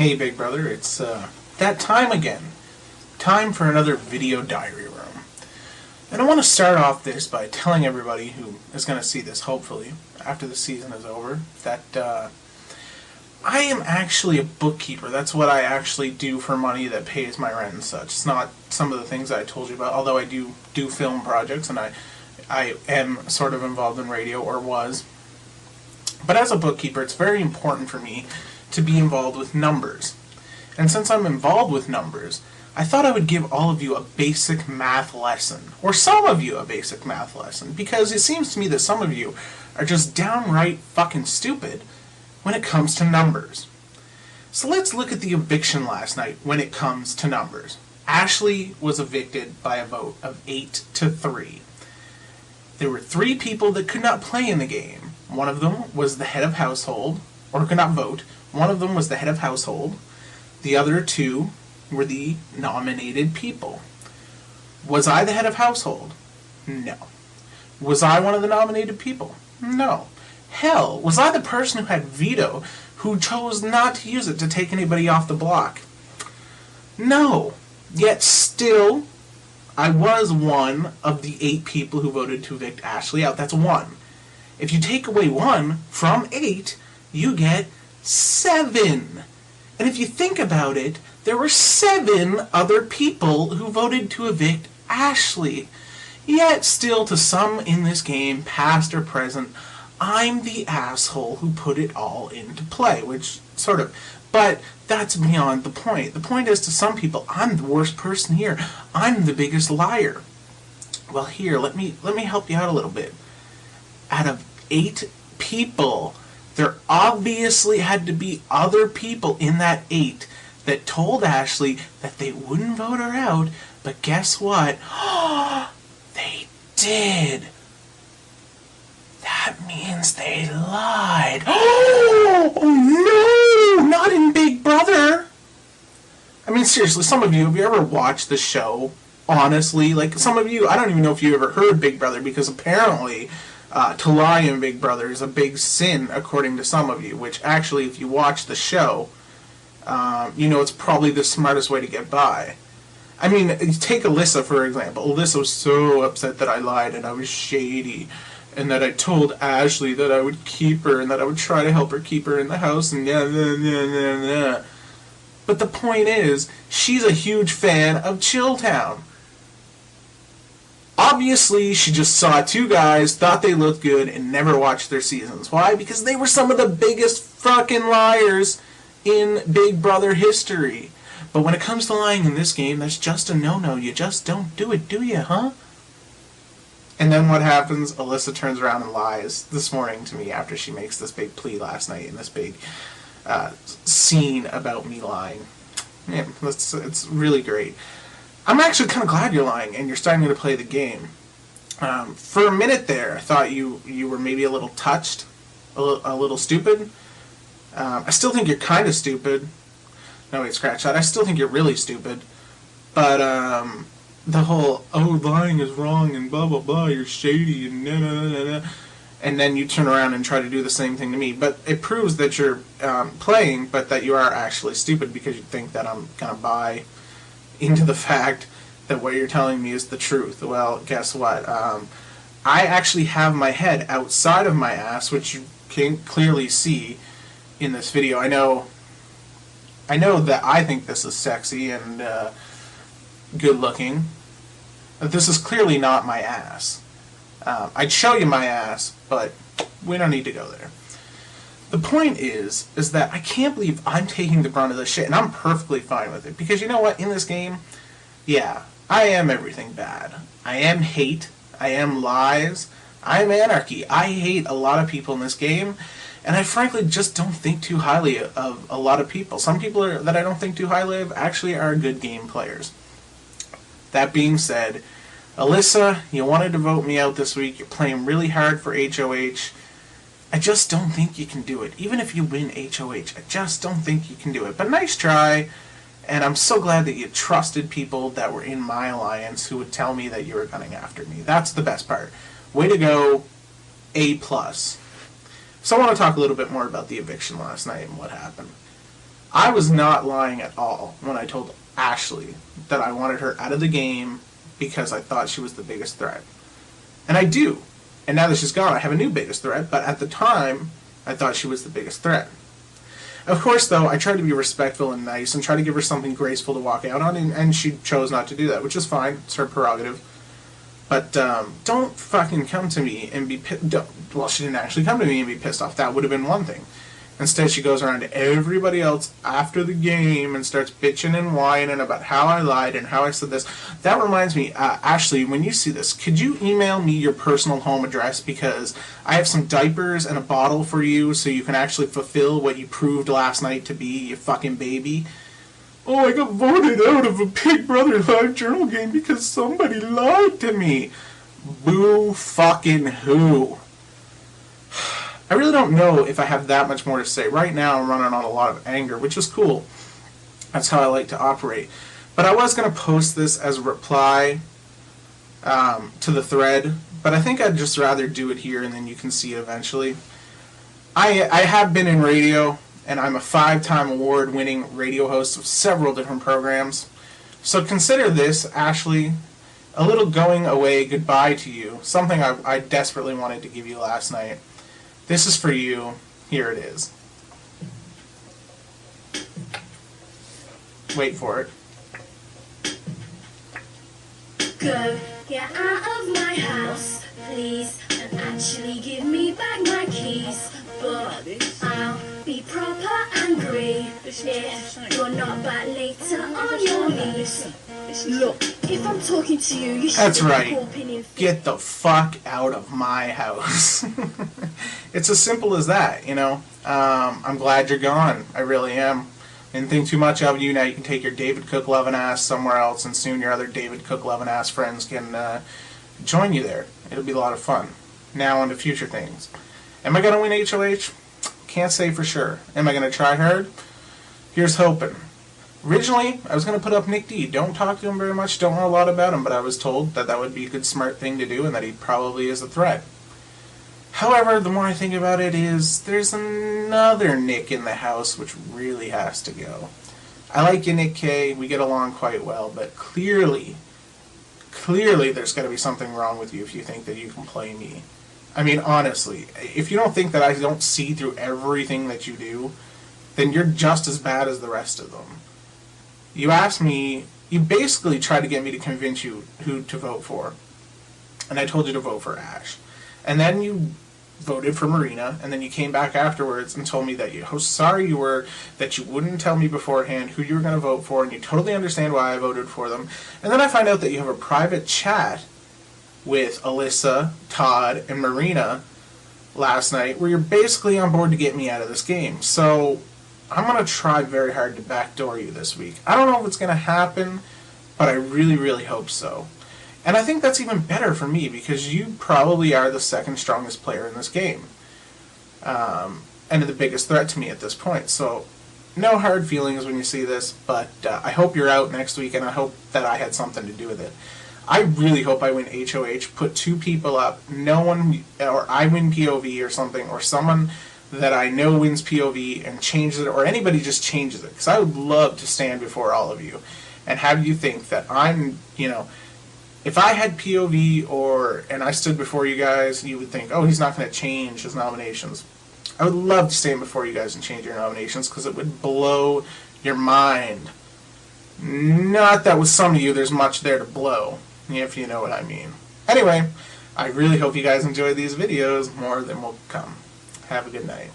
Hey Big Brother, it's that time again. Time for another video diary room. And I want to start off this by telling everybody who is going to see this, hopefully, after the season is over, that I am actually a bookkeeper. That's what I actually do for money that pays my rent and such. It's not some of the things that I told you about, although I do film projects, and I am sort of involved in radio, or was. But as a bookkeeper, it's very important for me to be involved with numbers. And since I'm involved with numbers, I thought I would give all of you a basic math lesson, or some of you a basic math lesson, because it seems to me that some of you are just downright fucking stupid when it comes to numbers. So let's look at the eviction last night when it comes to numbers. Ashley was evicted by a vote of 8-3. There were 3 people that could not play in the game. One of them was the head of household, or could not vote. One of them was the head of household. The other 2 were the nominated people. Was I the head of household? No. Was I one of the nominated people? No. Hell, was I the person who had veto, who chose not to use it to take anybody off the block? No. Yet still, I was one of the 8 people who voted to evict Ashley out. That's 1. If you take away 1 from 8, you get 7. And if you think about it, there were 7 other people who voted to evict Ashley. Yet still, to some in this game, past or present, I'm the asshole who put it all into play, which sort of... But that's beyond the point. The point is, to some people, I'm the worst person here. I'm the biggest liar. Well, here, let me help you out a little bit. Out of 8 people, there obviously had to be other people in that 8 that told Ashley that they wouldn't vote her out, but guess what? They did. That means they lied. Oh no! Not in Big Brother! I mean, seriously, some of you, have you ever watched the show? Honestly, like, some of you, I don't even know if you ever heard Big Brother, because apparently to lie in Big Brother is a big sin, according to some of you, which actually, if you watch the show, you know it's probably the smartest way to get by. I mean, take Alyssa, for example. Alyssa was so upset that I lied and I was shady, and that I told Ashley that I would keep her and that I would try to help her keep her in the house, and yeah. But the point is, she's a huge fan of Chilltown. Obviously, she just saw 2 guys, thought they looked good, and never watched their seasons. Why? Because they were some of the biggest fucking liars in Big Brother history. But when it comes to lying in this game, that's just a no-no. You just don't do it, do you, huh? And then what happens? Alyssa turns around and lies this morning to me after she makes this big plea last night in this big scene about me lying. Yeah, it's really great. I'm actually kind of glad you're lying and you're starting to play the game. For a minute there, I thought you were maybe a little touched, a little stupid. I still think you're kind of stupid. No, wait, scratch that. I still think you're really stupid. But the whole, lying is wrong and blah, blah, blah, you're shady and na. And then you turn around and try to do the same thing to me. But it proves that you're playing, but that you are actually stupid, because you think that I'm going to buy into the fact that what you're telling me is the truth. Well, guess what? I actually have my head outside of my ass, which you can clearly see in this video. I know that I think this is sexy and good looking. But this is clearly not my ass. I'd show you my ass, but we don't need to go there. The point is that I can't believe I'm taking the brunt of this shit, and I'm perfectly fine with it. Because you know what? In this game, yeah, I am everything bad. I am hate. I am lies. I am anarchy. I hate a lot of people in this game, and I frankly just don't think too highly of a lot of people. Some people that I don't think too highly of actually are good game players. That being said, Alyssa, you wanted to vote me out this week. You're playing really hard for HOH. I just don't think you can do it. Even if you win HOH, I just don't think you can do it. But nice try, and I'm so glad that you trusted people that were in my alliance who would tell me that you were gunning after me. That's the best part. Way to go, A+. So I want to talk a little bit more about the eviction last night and what happened. I was not lying at all when I told Ashley that I wanted her out of the game because I thought she was the biggest threat. And I do. And now that she's gone, I have a new biggest threat, but at the time, I thought she was the biggest threat. Of course, though, I tried to be respectful and nice and try to give her something graceful to walk out on, and she chose not to do that, which is fine. It's her prerogative. But don't fucking come to me and be pissed. Well, she didn't actually come to me and be pissed off. That would have been one thing. Instead, she goes around to everybody else after the game and starts bitching and whining about how I lied and how I said this. That reminds me, Ashley, when you see this, could you email me your personal home address, because I have some diapers and a bottle for you so you can actually fulfill what you proved last night to be, you fucking baby. Oh, I got voted out of a Big Brother Livejournal game because somebody lied to me. Boo fucking who? I really don't know if I have that much more to say. Right now I'm running on a lot of anger, which is cool. That's how I like to operate. But I was going to post this as a reply to the thread, but I think I'd just rather do it here and then you can see it eventually. I have been in radio, and I'm a 5-time award-winning radio host of several different programs. So consider this, Ashley, a little going away goodbye to you, something I desperately wanted to give you last night. This is for you. Here it is. Wait for it. Go, get out of my house, please, and actually give me back my keys. But I'll be proper angry if you're not back later on your knees. Look, if I'm talking to you, you should That's right. have a opinion. Get the fuck out of my house. It's as simple as that, you know. I'm glad you're gone. I really am. Didn't think too much of you. Now you can take your David Cook loving ass somewhere else, and soon your other David Cook loving ass friends can join you there. It'll be a lot of fun. Now on to future things. Am I going to win HOH? Can't say for sure. Am I going to try hard? Here's hoping. Originally, I was going to put up Nick D. Don't talk to him very much, don't know a lot about him, but I was told that that would be a good smart thing to do and that he probably is a threat. However, the more I think about it is, there's another Nick in the house which really has to go. I like you, Nick K. We get along quite well, but clearly there's got to be something wrong with you if you think that you can play me. I mean, honestly, if you don't think that I don't see through everything that you do, then you're just as bad as the rest of them. You asked me, you basically tried to get me to convince you who to vote for. And I told you to vote for Ash. And then you voted for Marina, and then you came back afterwards and told me that how sorry you were that you wouldn't tell me beforehand who you were going to vote for, and you totally understand why I voted for them. And then I find out that you have a private chat with Alyssa, Todd, and Marina last night where you're basically on board to get me out of this game. So I'm going to try very hard to backdoor you this week. I don't know if it's going to happen, but I really, really hope so. And I think that's even better for me because you probably are the second strongest player in this game. And the biggest threat to me at this point. So no hard feelings when you see this, but I hope you're out next week, and I hope that I had something to do with it. I really hope I win HOH, put 2 people up, no one, or I win POV or something, or someone that I know wins POV and changes it, or anybody just changes it. Because I would love to stand before all of you and have you think that I'm, you know, if I had POV and I stood before you guys, you would think, oh, he's not going to change his nominations. I would love to stand before you guys and change your nominations because it would blow your mind. Not that with some of you there's much there to blow, if you know what I mean. Anyway, I really hope you guys enjoyed these videos. More than will come. Have a good night.